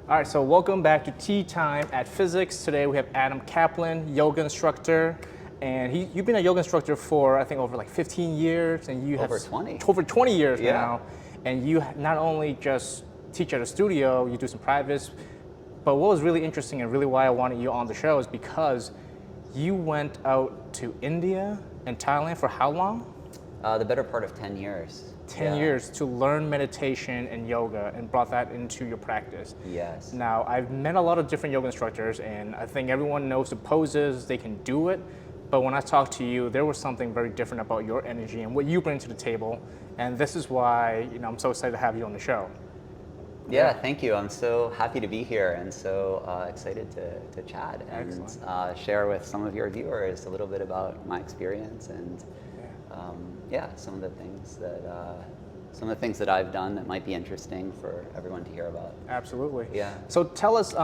All right, so welcome back to Tea Time at Physics. Today we have Adam Caplan, yoga instructor, and you've been a yoga instructor for I think over like 15 years, and you Over have 20. over 20 years Yeah. now, and you not only just teach at a studio, you do some privates, but what was really interesting and really why I wanted you on the show is because you went out to India and Thailand for how long? The better part of 10 years. 10 Yeah. years to learn meditation and yoga and brought that into your practice. Yes. Now, I've met a lot of different yoga instructors and I think everyone knows the poses, they can do it, but when I talked to you, there was something very different about your energy and what you bring to the table, and this is why I'm so excited to have you on the show. Yeah, thank you. I'm so happy to be here and so excited to chat and share with some of your viewers a little bit about my experience and some of the things that I've done that might be interesting for everyone to hear about. Absolutely. Yeah. So tell us,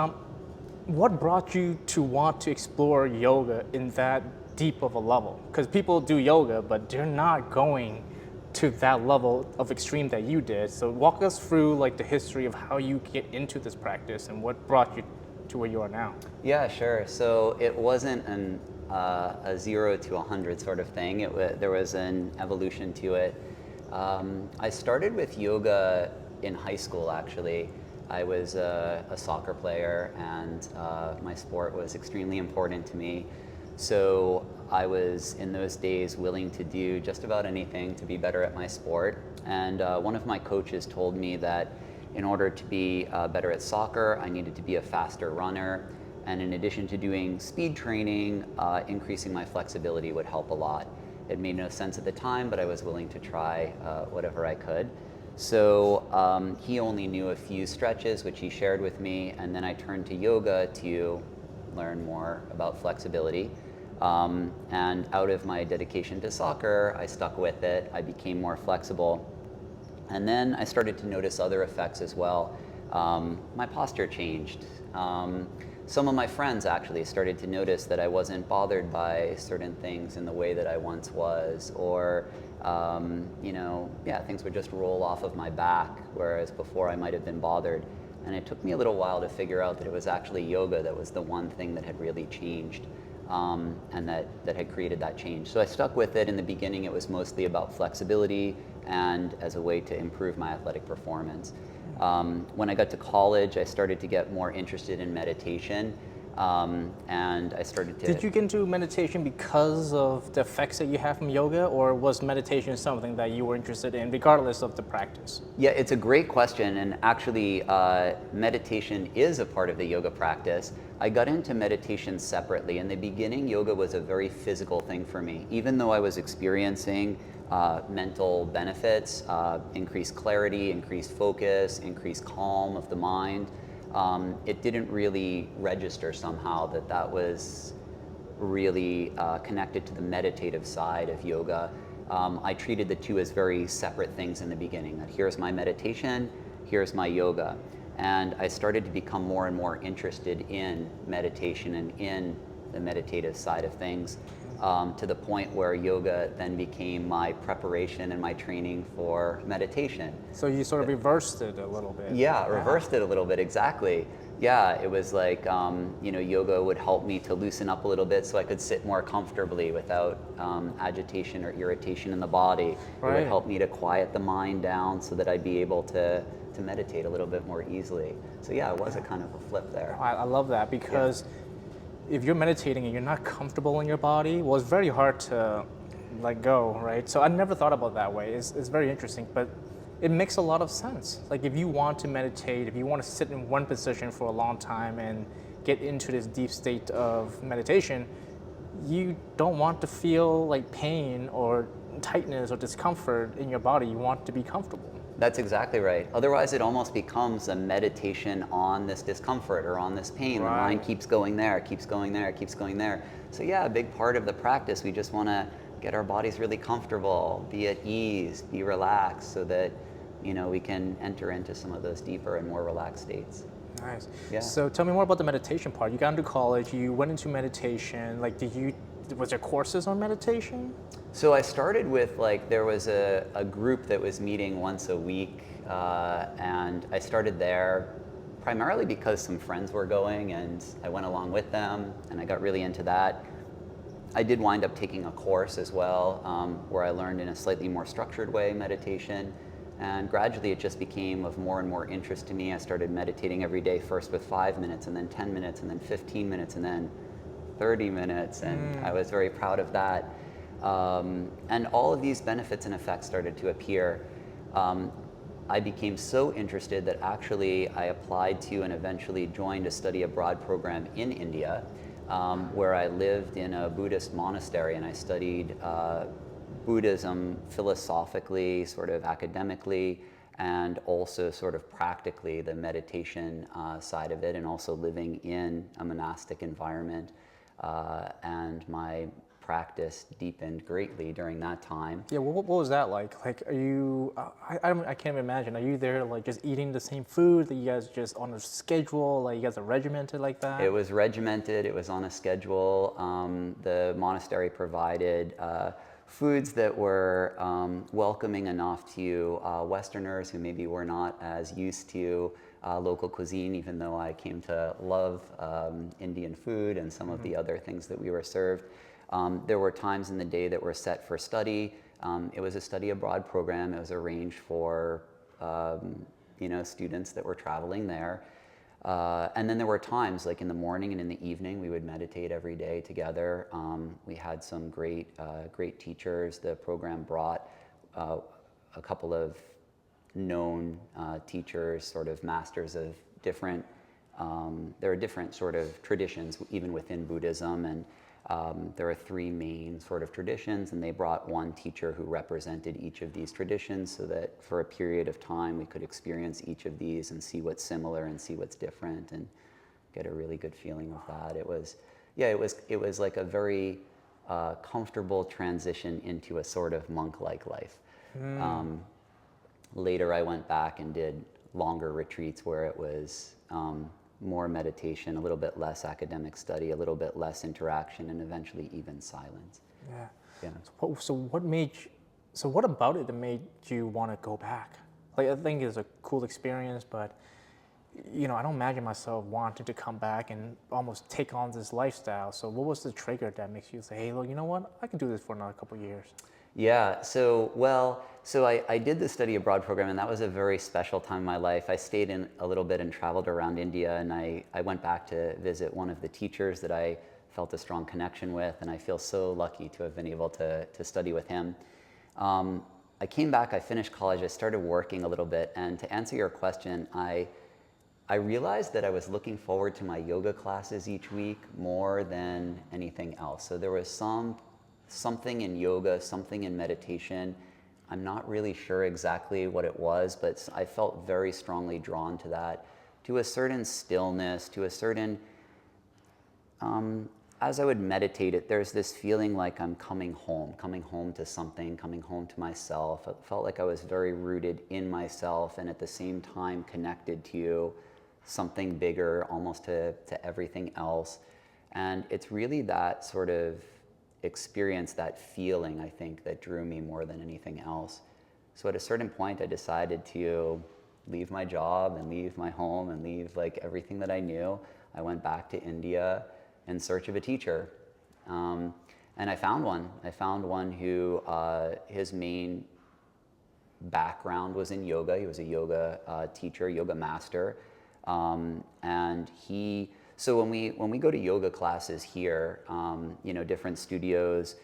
what brought you to want to explore yoga in that deep of a level? Because people do yoga, but they're not going to that level of extreme that you did. So walk us through like the history of how you get into this practice and what brought you to where you are now. Yeah, sure. So it wasn't a 0 to 100 sort of thing. There was an evolution to it. I started with yoga in high school, actually. I was a soccer player, and my sport was extremely important to me. So I was, in those days, willing to do just about anything to be better at my sport. And one of my coaches told me that in order to be better at soccer, I needed to be a faster runner. And in addition to doing speed training, increasing my flexibility would help a lot. It made no sense at the time, but I was willing to try whatever I could. So he only knew a few stretches, which he shared with me, and then I turned to yoga to learn more about flexibility. And out of my dedication to soccer, I stuck with it. I became more flexible. And then I started to notice other effects as well. My posture changed. Some of my friends actually started to notice that I wasn't bothered by certain things in the way that I once was, or things would just roll off of my back, whereas before I might have been bothered. And it took me a little while to figure out that it was actually yoga that was the one thing that had really changed, and that had created that change. So I stuck with it. In the beginning, it was mostly about flexibility and as a way to improve my athletic performance. When I got to college, I started to get more interested in meditation, and I started to... Did you get into meditation because of the effects that you have from yoga, or was meditation something that you were interested in regardless of the practice? Yeah, it's a great question, and actually meditation is a part of the yoga practice. I got into meditation separately. In the beginning, yoga was a very physical thing for me. Even though I was experiencing mental benefits, increased clarity, increased focus, increased calm of the mind, it didn't really register somehow that was really connected to the meditative side of yoga. I treated the two as very separate things in the beginning, that here's my meditation, here's my yoga. And I started to become more and more interested in meditation and in the meditative side of things, to the point where yoga then became my preparation and my training for meditation. So you sort of reversed it a little bit. Yeah, reversed it a little bit, exactly. Yeah, it was like, yoga would help me to loosen up a little bit so I could sit more comfortably without agitation or irritation in the body. Right. It would help me to quiet the mind down so that I'd be able to meditate a little bit more easily. So yeah, it was a kind of a flip there. I love that because if you're meditating and you're not comfortable in your body, well, it's very hard to let go, right? So I never thought about it that way. It's very interesting, but it makes a lot of sense. Like if you want to meditate, if you want to sit in one position for a long time and get into this deep state of meditation, you don't want to feel like pain or tightness or discomfort in your body. You want to be comfortable. That's exactly right. Otherwise, it almost becomes a meditation on this discomfort or on this pain. Right. The mind keeps going there, keeps going there, keeps going there. So yeah, a big part of the practice, we just want to get our bodies really comfortable, be at ease, be relaxed, so that we can enter into some of those deeper and more relaxed states. Nice. Yeah. So tell me more about the meditation part. You got into college, you went into meditation. Like, was there courses on meditation? So I started with, there was a group that was meeting once a week, and I started there, primarily because some friends were going and I went along with them and I got really into that. I did wind up taking a course as well, where I learned in a slightly more structured way meditation, and gradually it just became of more and more interest to me. I started meditating every day, first with 5 minutes, and then 10 minutes, and then 15 minutes, and then 30 minutes, and I was very proud of that. And all of these benefits and effects started to appear. I became so interested that actually I applied to and eventually joined a study abroad program in India, where I lived in a Buddhist monastery, and I studied Buddhism philosophically, sort of academically, and also sort of practically the meditation side of it, and also living in a monastic environment. And my practice deepened greatly during that time. Yeah, what was that like? Like, are you, I can't even imagine. Are you there like just eating the same food? That you guys just on a schedule? Like you guys are regimented like that? It was regimented, it was on a schedule. The monastery provided foods that were welcoming enough to Westerners who maybe were not as used to local cuisine, even though I came to love Indian food and some of the other things that we were served. There were times in the day that were set for study. It was a study abroad program. It was arranged for students that were traveling there. And then there were times, like in the morning and in the evening, we would meditate every day together. We had some great teachers. The program brought a couple of known teachers, sort of masters of different, there are different sort of traditions even within Buddhism, and there are three main sort of traditions, and they brought one teacher who represented each of these traditions so that for a period of time we could experience each of these and see what's similar and see what's different and get a really good feeling of that. It was like a very comfortable transition into a sort of monk-like life. Later I went back and did longer retreats where it was more meditation, a little bit less academic study, a little bit less interaction, and eventually even silence. Yeah. Yeah. So what about it that made you want to go back? Like, I think it's a cool experience, but I don't imagine myself wanting to come back and almost take on this lifestyle. So what was the trigger that makes you say, hey, look, you know what? I can do this for another couple of years. Yeah, so I did the study abroad program, and that was a very special time in my life. I stayed in a little bit and traveled around India, and I went back to visit one of the teachers that I felt a strong connection with, and I feel so lucky to have been able to study with him. I came back, I finished college, I started working a little bit, and to answer your question, I realized that I was looking forward to my yoga classes each week more than anything else. So there was something in yoga, something in meditation. I'm not really sure exactly what it was, but I felt very strongly drawn to that, to a certain stillness, to a certain, as I would meditate there's this feeling like I'm coming home to something, coming home to myself. It felt like I was very rooted in myself and at the same time connected to something bigger, almost to everything else. And it's really that sort of experience, that feeling, I think, that drew me more than anything else. So at a certain point, I decided to leave my job and leave my home and leave like everything that I knew. I went back to India in search of a teacher. And I found one. I found one who his main background was in yoga. He was a yoga teacher, yoga master. So when we go to yoga classes here, different studios,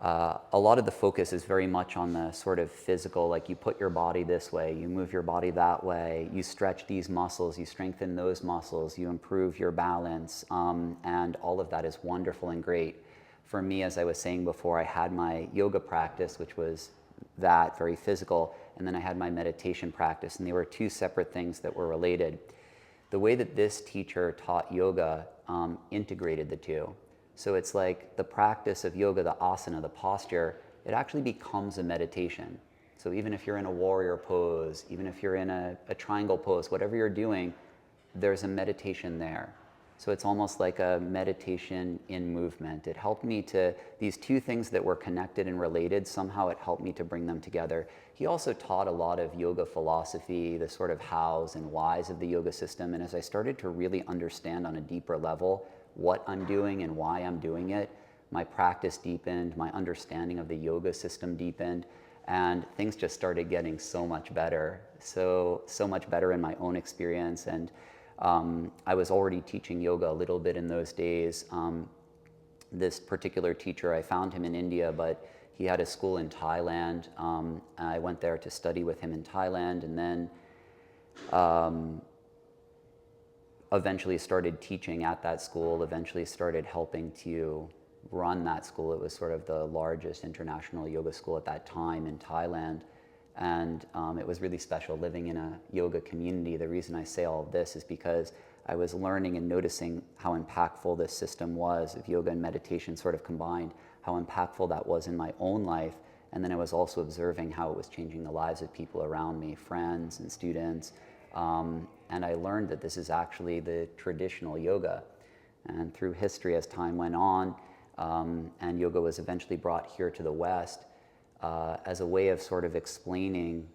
a lot of the focus is very much on the sort of physical, like you put your body this way, you move your body that way, you stretch these muscles, you strengthen those muscles, you improve your balance, and all of that is wonderful and great. For me, as I was saying before, I had my yoga practice, which was that, very physical, and then I had my meditation practice, and they were two separate things that were related. The way that this teacher taught yoga integrated the two. So it's like the practice of yoga, the asana, the posture, it actually becomes a meditation. So even if you're in a warrior pose, even if you're in a triangle pose, whatever you're doing, there's a meditation there. So it's almost like a meditation in movement. It helped me to, these two things that were connected and related, somehow it helped me to bring them together. He also taught a lot of yoga philosophy, the sort of hows and whys of the yoga system. And as I started to really understand on a deeper level what I'm doing and why I'm doing it, my practice deepened, my understanding of the yoga system deepened, and things just started getting so much better. So much better in my own experience. And I was already teaching yoga a little bit in those days. This particular teacher, I found him in India, but he had a school in Thailand. I went there to study with him in Thailand, and then eventually started teaching at that school, eventually started helping to run that school. It was sort of the largest international yoga school at that time in Thailand. And it was really special living in a yoga community. The reason I say all of this is because I was learning and noticing how impactful this system was of yoga and meditation sort of combined, how impactful that was in my own life. And then I was also observing how it was changing the lives of people around me, friends and students. And I learned that this is actually the traditional yoga. And through history, as time went on, and yoga was eventually brought here to the West, as a way of sort of explaining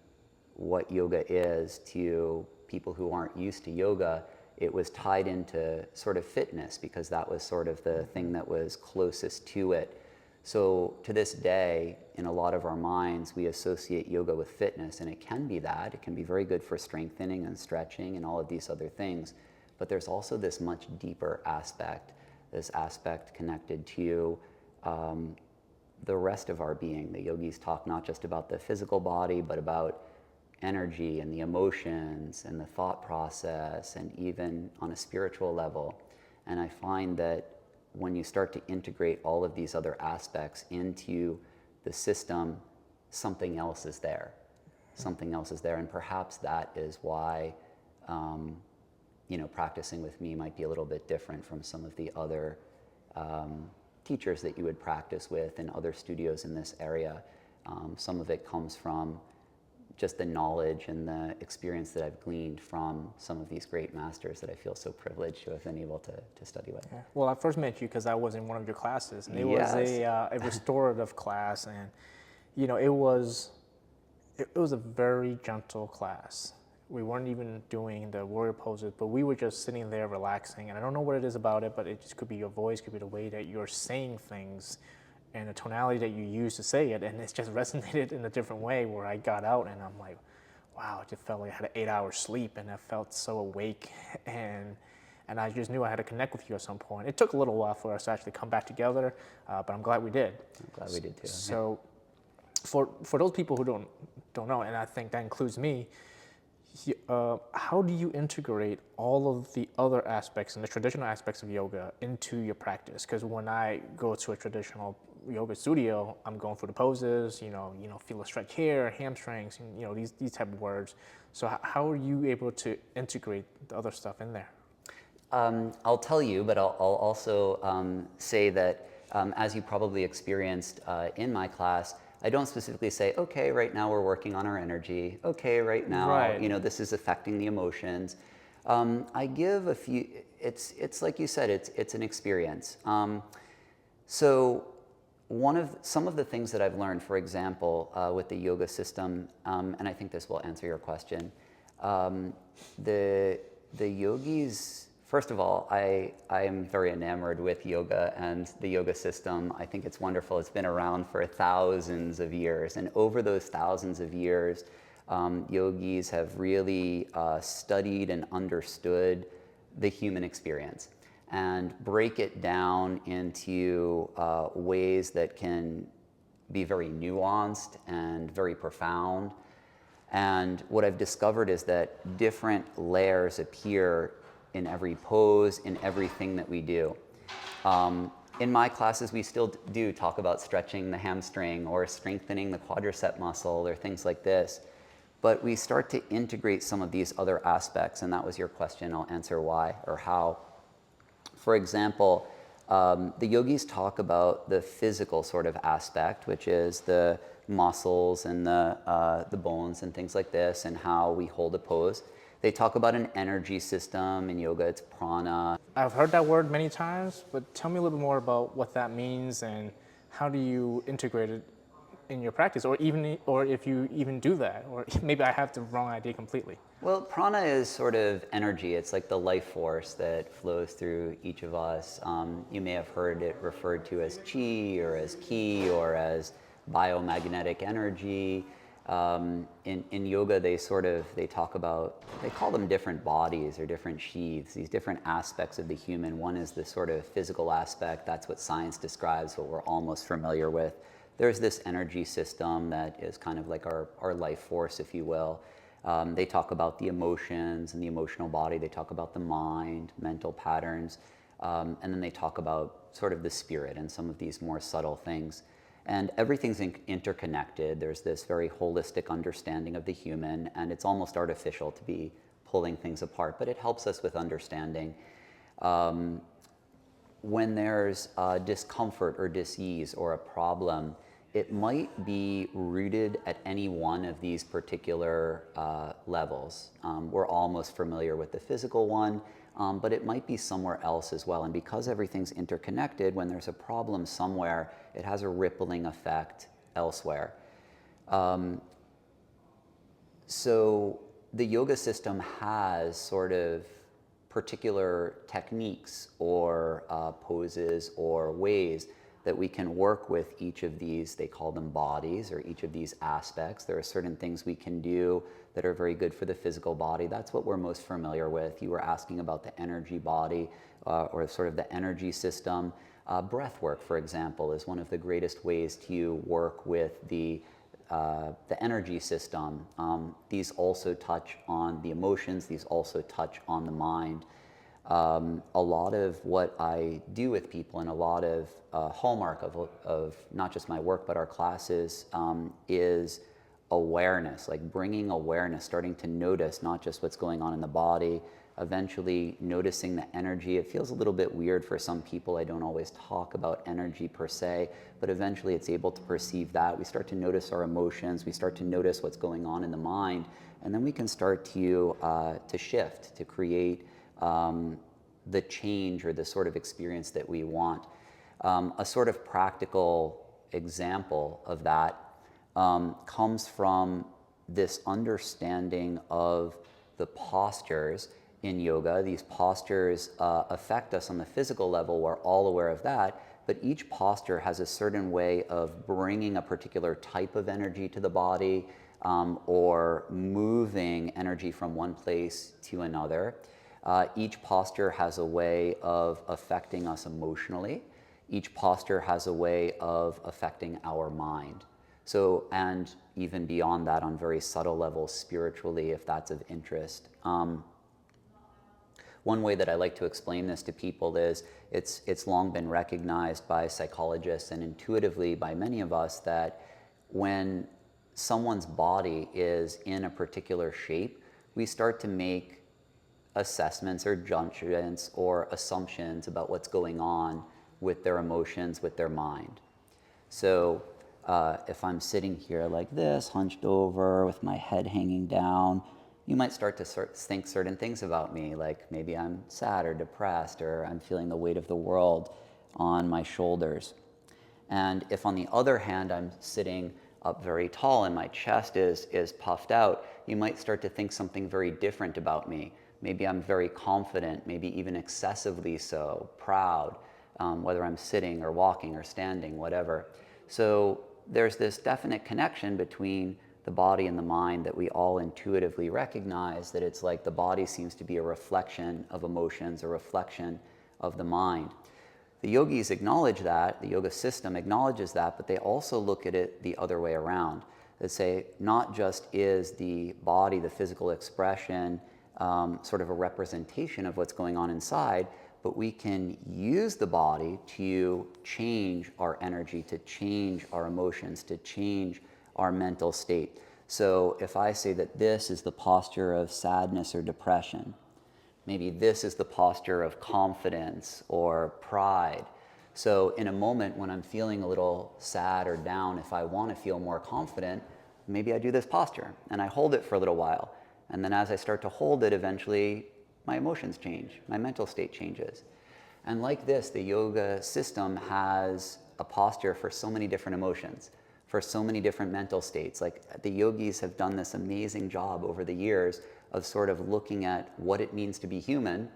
what yoga is to people who aren't used to yoga, it was tied into sort of fitness because that was sort of the thing that was closest to it. So to this day, in a lot of our minds, we associate yoga with fitness, and it can be that. It can be very good for strengthening and stretching and all of these other things. But there's also this much deeper aspect, this aspect connected to the rest of our being. The yogis talk not just about the physical body, but about energy and the emotions and the thought process, and even on a spiritual level. And I find that when you start to integrate all of these other aspects into the system, something else is there. Something else is there. And perhaps that is why practicing with me might be a little bit different from some of the other teachers that you would practice with in other studios in this area. Some of it comes from just the knowledge and the experience that I've gleaned from some of these great masters that I feel so privileged to have been able to study with. Yeah. Well, I first met you because I was in one of your classes, and it was a restorative class, and it was a very gentle class. We weren't even doing the warrior poses, but we were just sitting there relaxing. And I don't know what it is about it, but it just could be your voice, could be the way that you're saying things and the tonality that you use to say it. And it's just resonated in a different way where I got out and I'm like, wow, it just felt like I had an 8-hour sleep and I felt so awake. And I just knew I had to connect with you at some point. It took a little while for us to actually come back together, but I'm glad we did. I'm glad we did too. So for those people who don't know, and I think that includes me, how do you integrate all of the other aspects and the traditional aspects of yoga into your practice? Because when I go to a traditional yoga studio, I'm going through the poses, feel a stretch here, hamstrings, and, these type of words. So how are you able to integrate the other stuff in there? I'll tell you, but I'll also say that as you probably experienced in my class, I don't specifically say, okay, right now we're working on our energy. Okay, right now, this is affecting the emotions. I give a few, it's like you said, it's an experience. So some of the things that I've learned, for example, with the yoga system, and I think this will answer your question, the yogis, first of all, I am very enamored with yoga and the yoga system. I think it's wonderful. It's been around for thousands of years. And over those thousands of years, yogis have really studied and understood the human experience and break it down into ways that can be very nuanced and very profound. And what I've discovered is that different layers appear in every pose, in everything that we do. In my classes, we still do talk about stretching the hamstring or strengthening the quadricep muscle or things like this. But we start to integrate some of these other aspects, and that was your question. I'll answer why or how. For example, the yogis talk about the physical sort of aspect, which is the muscles and the bones and things like this, and how we hold a pose. They talk about an energy system. In yoga, it's prana. I've heard that word many times, but tell me a little bit more about what that means and how do you integrate it in your practice, or if you even do that, or maybe I have the wrong idea completely. Well, prana is sort of energy. It's like the life force that flows through each of us. You may have heard it referred to as chi or as ki or as biomagnetic energy. In yoga, they talk about, they call them different bodies or different sheaths, these different aspects of the human. One is the sort of physical aspect. That's what science describes, what we're all most familiar with. There's this energy system that is kind of like our life force, if you will. They talk about the emotions and the emotional body. They talk about the mind, mental patterns, and then they talk about sort of the spirit and some of these more subtle things. And everything's interconnected. There's this very holistic understanding of the human, and it's almost artificial to be pulling things apart, but it helps us with understanding. When there's discomfort or dis-ease or a problem, it might be rooted at any one of these particular levels. We're almost familiar with the physical one, but it might be somewhere else as well. And because everything's interconnected, when there's a problem somewhere, it has a rippling effect elsewhere. So the yoga system has sort of particular techniques or poses or ways that we can work with each of these, they call them bodies, or each of these aspects. There are certain things we can do that are very good for the physical body. That's what we're most familiar with. You were asking about the energy body or sort of the energy system. Breath work, for example, is one of the greatest ways to work with the energy system. These also touch on the emotions. These also touch on the mind. A lot of what I do with people and a lot of hallmark of not just my work but our classes is awareness, like bringing awareness, starting to notice not just what's going on in the body, eventually noticing the energy. It feels a little bit weird for some people. I don't always talk about energy per se, but eventually it's able to perceive that. We start to notice our emotions. We start to notice what's going on in the mind, and then we can start to shift, to create the change or the sort of experience that we want. A sort of practical example of that comes from this understanding of the postures in yoga. These postures affect us on the physical level. We're all aware of that, but each posture has a certain way of bringing a particular type of energy to the body or moving energy from one place to another. Each posture has a way of affecting us emotionally. Each posture has a way of affecting our mind. So, and even beyond that on very subtle levels spiritually, if that's of interest. One way that I like to explain this to people is it's long been recognized by psychologists and intuitively by many of us that when someone's body is in a particular shape, we start to make assessments or judgments or assumptions about what's going on with their emotions, with their mind. So if I'm sitting here like this, hunched over with my head hanging down, you might start to think certain things about me, like maybe I'm sad or depressed or I'm feeling the weight of the world on my shoulders. And if on the other hand I'm sitting up very tall and my chest is puffed out, you might start to think something very different about me. Maybe I'm very confident, maybe even excessively so, proud, whether I'm sitting or walking or standing, whatever. So there's this definite connection between the body and the mind that we all intuitively recognize, that it's like the body seems to be a reflection of emotions, a reflection of the mind. The yogis acknowledge that, the yoga system acknowledges that, but they also look at it the other way around. They say not just is the body, the physical expression, sort of a representation of what's going on inside, but we can use the body to change our energy, to change our emotions, to change our mental state. So if I say that this is the posture of sadness or depression, maybe this is the posture of confidence or pride. So in a moment when I'm feeling a little sad or down, if I want to feel more confident, maybe I do this posture and I hold it for a little while. And then as I start to hold it, eventually my emotions change, my mental state changes. And like this, the yoga system has a posture for so many different emotions, for so many different mental states. Like the yogis have done this amazing job over the years of sort of looking at what it means to be human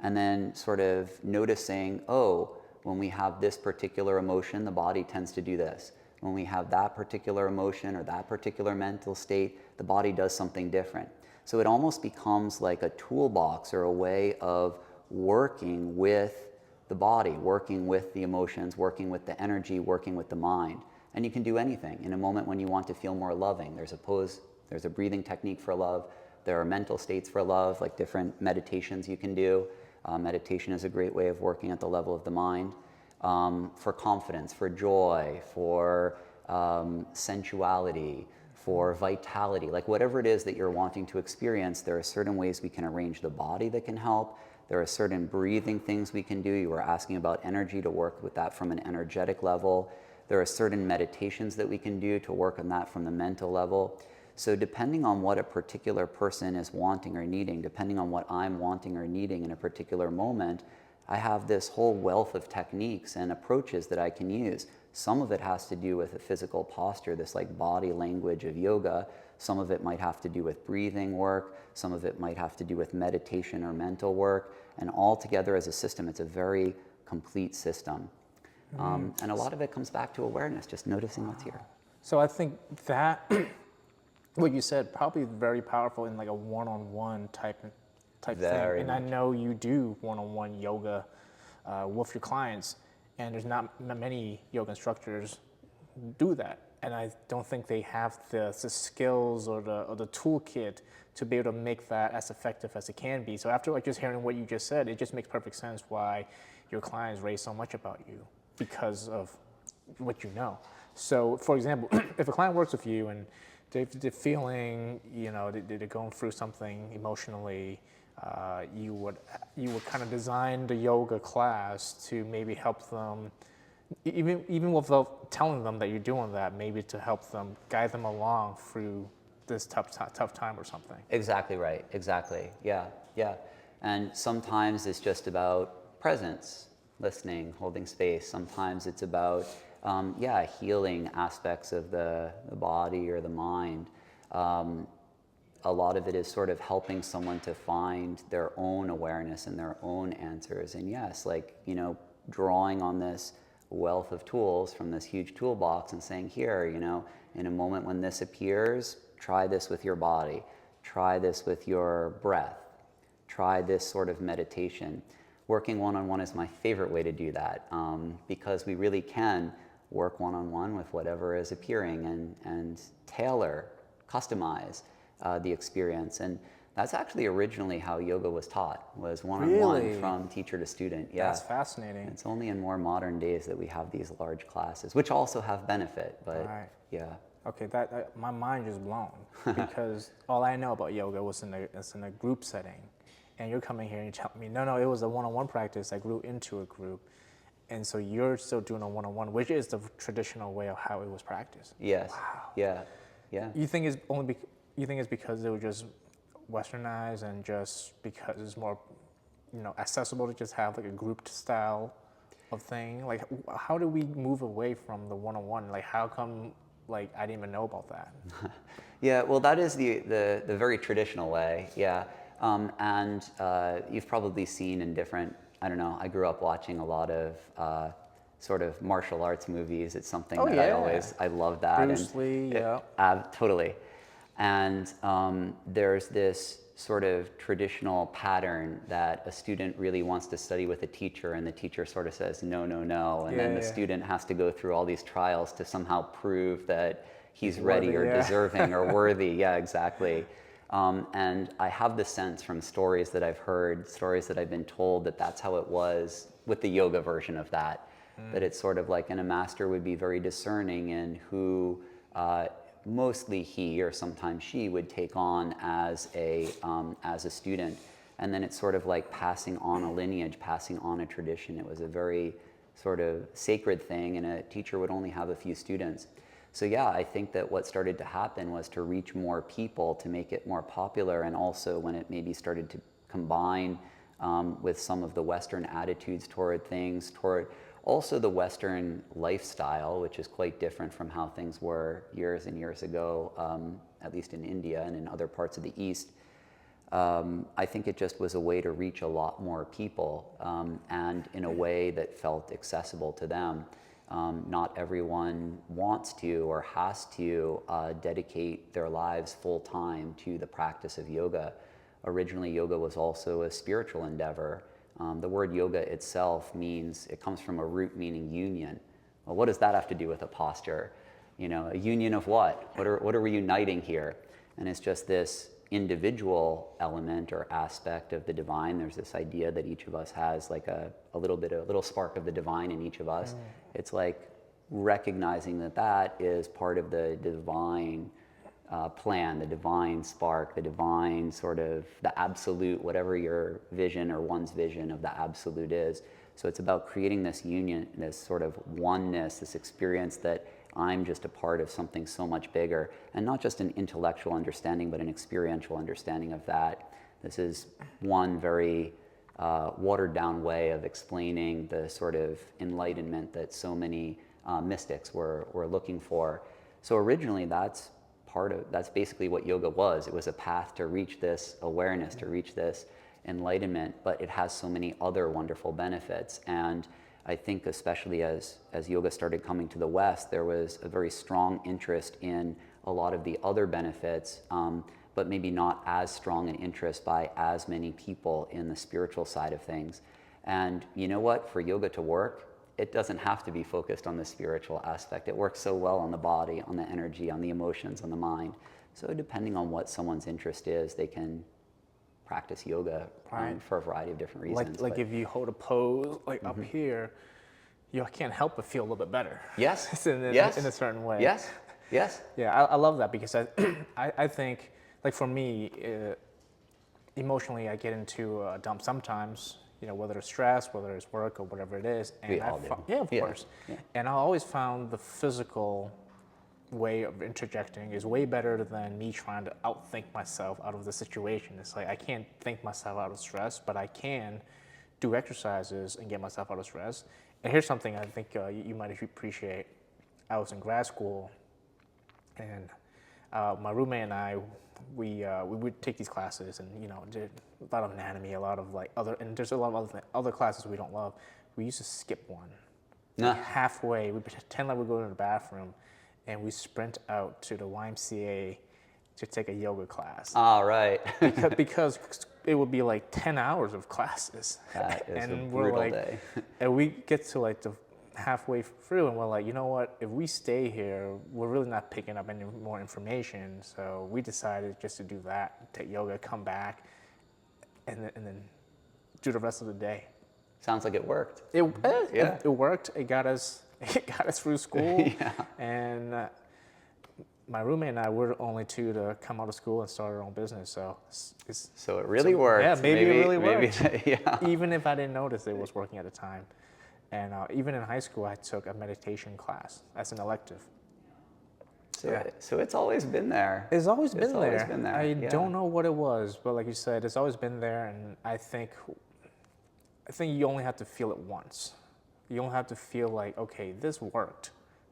and then sort of noticing, oh, when we have this particular emotion, the body tends to do this. When we have that particular emotion or that particular mental state, the body does something different. So it almost becomes like a toolbox or a way of working with the body, working with the emotions, working with the energy, working with the mind. And you can do anything. In a moment when you want to feel more loving, there's a pose, there's a breathing technique for love, there are mental states for love, like different meditations you can do. Meditation is a great way of working at the level of the mind. For confidence, for joy, for sensuality, for vitality, like whatever it is that you're wanting to experience, there are certain ways we can arrange the body that can help. There are certain breathing things we can do. You were asking about energy, to work with that from an energetic level. There are certain meditations that we can do to work on that from the mental level. So depending on what a particular person is wanting or needing, depending on what I'm wanting or needing in a particular moment, I have this whole wealth of techniques and approaches that I can use. Some of it has to do with a physical posture, this like body language of yoga. Some of it might have to do with breathing work. Some of it might have to do with meditation or mental work. And all together as a system, it's a very complete system. And a lot of it comes back to awareness, just noticing what's here. So I think that what you said probably very powerful in like a one-on-one type Very thing. And I know you do one-on-one yoga with your clients, and there's not many yoga instructors do that. And I don't think they have the skills or the toolkit to be able to make that as effective as it can be. So after like just hearing what you just said, it just makes perfect sense why your clients rave so much about you, because of what you know. So for example, if a client works with you and they're feeling, you know, they're going through something emotionally, you would kind of design the yoga class to maybe help them, even without telling them that you're doing that, maybe to help them, guide them along through this tough time or something. Exactly right. Exactly. Yeah. Yeah. And sometimes it's just about presence, listening, holding space. Sometimes it's about, healing aspects of the body or the mind. A lot of it is sort of helping someone to find their own awareness and their own answers. And yes, like, you know, drawing on this wealth of tools from this huge toolbox and saying, here, you know, in a moment when this appears, try this with your body, try this with your breath, try this sort of meditation. Working one-on-one is my favorite way to do that, because we really can work one-on-one with whatever is appearing and tailor, customize the experience. And that's actually originally how yoga was taught, was one-on-one. Really? From teacher to student. Yeah. That's fascinating. It's only in more modern days that we have these large classes, which also have benefit, but Right. yeah. Okay, that my mind is blown because all I know about yoga was in a group setting, and you're coming here and you're telling me, no, it was a one-on-one practice that grew into a group, and so you're still doing a one-on-one, which is the traditional way of how it was practiced. Yes. Wow. Yeah. Yeah. You think it's because it was just westernized and just because it's more, you know, accessible to just have like a group style of thing? Like, how do we move away from the one-on-one? Like, how come? Like, I didn't even know about that. Yeah, well, that is the very traditional way, yeah. And you've probably seen in different, I don't know, I grew up watching a lot of sort of martial arts movies. It's something that I love that. Bruce Lee, yeah. Totally. And there's this sort of traditional pattern that a student really wants to study with a teacher, and the teacher sort of says, no, and then the student has to go through all these trials to somehow prove that he's ready worthy, or deserving or worthy. Yeah, exactly. And I have the sense from stories that I've heard, stories that I've been told, that that's how it was with the yoga version of that. That it's sort of like, and a master would be very discerning in who mostly he or sometimes she would take on as a student, and then it's sort of like passing on a lineage, passing on a tradition. It was a very sort of sacred thing, and a teacher would only have a few students. So yeah, I think that what started to happen was to reach more people, to make it more popular, and also when it maybe started to combine with some of the Western attitudes toward things, toward also the Western lifestyle, which is quite different from how things were years and years ago, at least in India and in other parts of the East. I think it just was a way to reach a lot more people, and in a way that felt accessible to them. Not everyone wants to or has to dedicate their lives full time to the practice of yoga. Originally, yoga was also a spiritual endeavor. The word yoga itself means, it comes from a root meaning union. Well, what does that have to do with a posture? You know, a union of what? What are we uniting here? And it's just this individual element or aspect of the divine. There's this idea that each of us has like a little spark of the divine in each of us. It's like recognizing that that is part of the divine plan, the divine spark, the divine sort of the absolute, whatever your vision or one's vision of the absolute is. So it's about creating this union, this sort of oneness, this experience that I'm just a part of something so much bigger, and not just an intellectual understanding, but an experiential understanding of that. This is one very watered down way of explaining the sort of enlightenment that so many mystics were looking for. So originally that's basically what yoga was. It was a path to reach this awareness, to reach this enlightenment, but it has so many other wonderful benefits. And I think especially as yoga started coming to the West, there was a very strong interest in a lot of the other benefits, but maybe not as strong an interest by as many people in the spiritual side of things. And you know what? For yoga to work, it doesn't have to be focused on the spiritual aspect. It works so well on the body, on the energy, on the emotions, on the mind. So depending on what someone's interest is, they can practice yoga for a variety of different reasons. Like if you hold a pose like up here, you can't help but feel a little bit better. Yes. in a certain way. Yes. Yes. Yeah, I love that because I think, like for me, emotionally, I get into a dump sometimes. You know, whether it's stress, whether it's work, or whatever it is. And We all do. Yeah, of course. Yeah. And I always found the physical way of interjecting is way better than me trying to outthink myself out of the situation. It's like I can't think myself out of stress, but I can do exercises and get myself out of stress. And here's something I think you might appreciate. I was in grad school, and my roommate and I, we would take these classes, and did a lot of anatomy, a lot of like other, and there's a lot of other classes we don't love. We used to skip one. Like halfway, we pretend like we're going to the bathroom, and we sprint out to the YMCA to take a yoga class. All right. because it would be like 10 hours of classes. That is and a we're brutal like, day. And we get to like the halfway through, and we're like, you know what? If we stay here, we're really not picking up any more information. So we decided just to do that, take yoga, come back, and then do the rest of the day. Sounds like it worked. It worked. It got us through school. Yeah. And my roommate and I were the only two to come out of school and start our own business. So So it really worked. Yeah, maybe it really worked. Yeah. Even if I didn't notice it was working at the time. And even in high school, I took a meditation class as an elective. So it's always been there. It's always been there. Always been there. I don't know what it was, but like you said, it's always been there. And I think you only have to feel it once. You don't have to feel like, okay, this worked.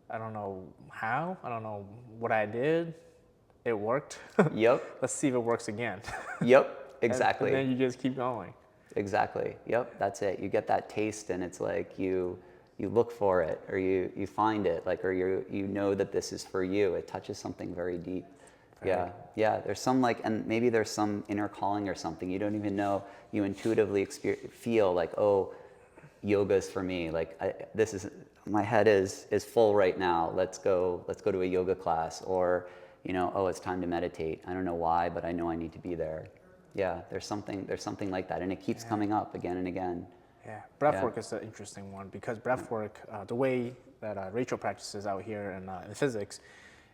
I don't know how. I don't know what I did. It worked. Yep. Let's see if it works again. Yep. Exactly. And then you just keep going. Exactly. Yep. That's it. You get that taste, and it's like you look for it, or you find it, like, or you know that this is for you. It touches something very deep. Yeah. There's some and maybe there's some inner calling or something. You don't even know. You intuitively feel like, oh, yoga's for me. Like my head is full right now. Let's go to a yoga class, or oh, it's time to meditate. I don't know why, but I know I need to be there. Yeah, there's something like that, and it keeps coming up again and again. Yeah, breathwork is an interesting one because breathwork, the way that Rachel practices out here in physics,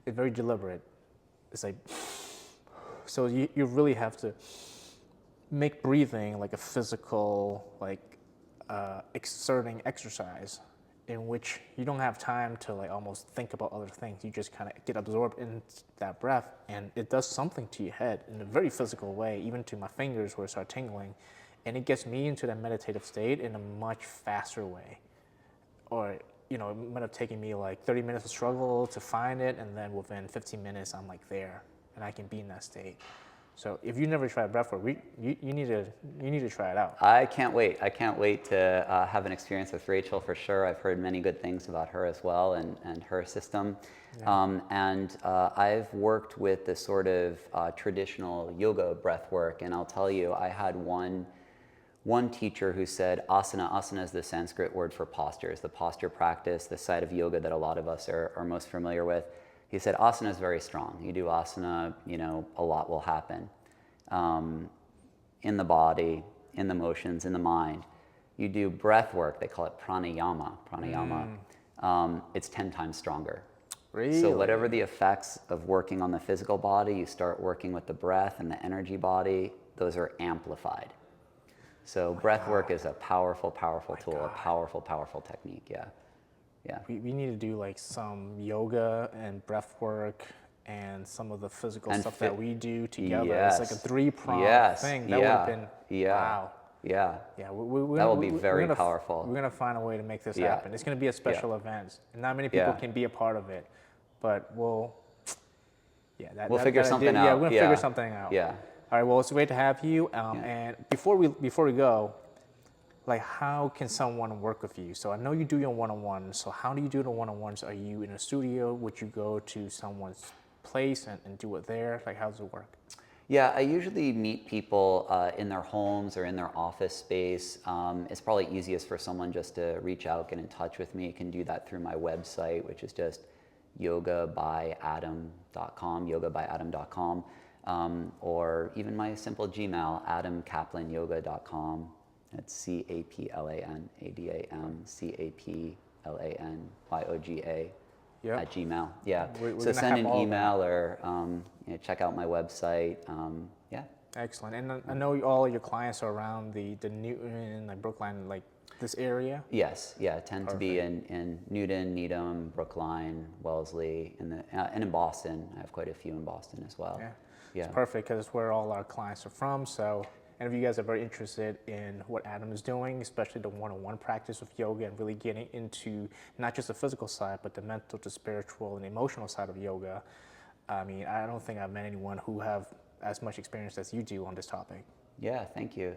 is very deliberate. It's like, so you really have to make breathing like a physical, like exerting exercise, in which you don't have time to like almost think about other things. You just kind of get absorbed in that breath, and it does something to your head in a very physical way, even to my fingers where it start tingling, and it gets me into that meditative state in a much faster way. Or it might have taken me like 30 minutes of struggle to find it, and then within 15 minutes I'm like there, and I can be in that state. So if you never tried breathwork, you need to try it out. I can't wait. I can't wait to have an experience with Rachel for sure. I've heard many good things about her as well, and her system. Yeah. I've worked with the sort of traditional yoga breath work, and I'll tell you, I had one teacher who said asana. Asana is the Sanskrit word for postures, the posture practice, the side of yoga that a lot of us are most familiar with. He said asana is very strong. You do asana, a lot will happen in the body, in the motions, in the mind. You do breath work, they call it pranayama. It's 10 times stronger. Really? So whatever the effects of working on the physical body, you start working with the breath and the energy body, those are amplified. So breath work is a powerful, powerful tool, a powerful, powerful technique, yeah. Yeah. We need to do like some yoga and breath work and some of the physical stuff that we do together. Yes. It's like a 3-pronged thing. That would have been, wow. Yeah. Yeah, that will be very powerful. We're going to find a way to make this happen. It's going to be a special event, and not many people can be a part of it, but we'll figure something out. Yeah, we're going to figure something out. Yeah. All right, well, it's great to have you. And before we go, like, how can someone work with you? So I know you do your one-on-ones. So how do you do the one-on-ones? Are you in a studio? Would you go to someone's place and do it there? Like, how does it work? Yeah, I usually meet people in their homes or in their office space. It's probably easiest for someone just to reach out, get in touch with me. You can do that through my website, which is just yogabyadam.com, yogabyadam.com, or even my simple Gmail, adamcaplanyoga.com. That's CAPLANADAMCAPLANYOGA at Gmail. Yeah. So send an email or check out my website. Yeah. Excellent. And I know all your clients are around the Newton, like Brookline, like this area? Yes. Yeah. Tend to be in Newton, Needham, Brookline, Wellesley, and in Boston. I have quite a few in Boston as well. Yeah. Yeah. It's perfect because it's where all our clients are from. So, and if you guys are very interested in what Adam is doing, especially the one-on-one practice of yoga and really getting into not just the physical side, but the mental to spiritual and emotional side of yoga, I mean, I don't think I've met anyone who have as much experience as you do on this topic. Yeah, thank you.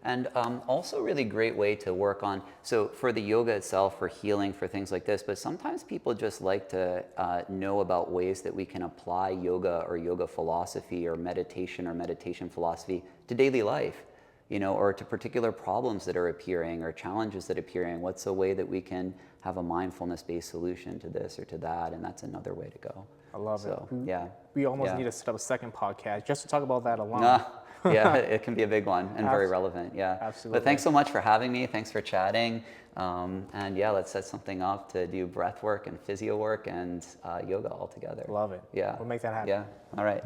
And also really great way to work on, so for the yoga itself, for healing, for things like this, but sometimes people just like to know about ways that we can apply yoga or yoga philosophy or meditation philosophy to daily life, or to particular problems that are appearing or challenges that are appearing. What's a way that we can have a mindfulness-based solution to this or to that? And that's another way to go. I love it. Yeah. We almost need to set up a second podcast just to talk about that alone. Yeah, it can be a big one and very relevant. Yeah, absolutely. But thanks so much for having me. Thanks for chatting. And yeah, let's set something up to do breath work and physio work and yoga all together. Love it. Yeah, we'll make that happen. Yeah. All right.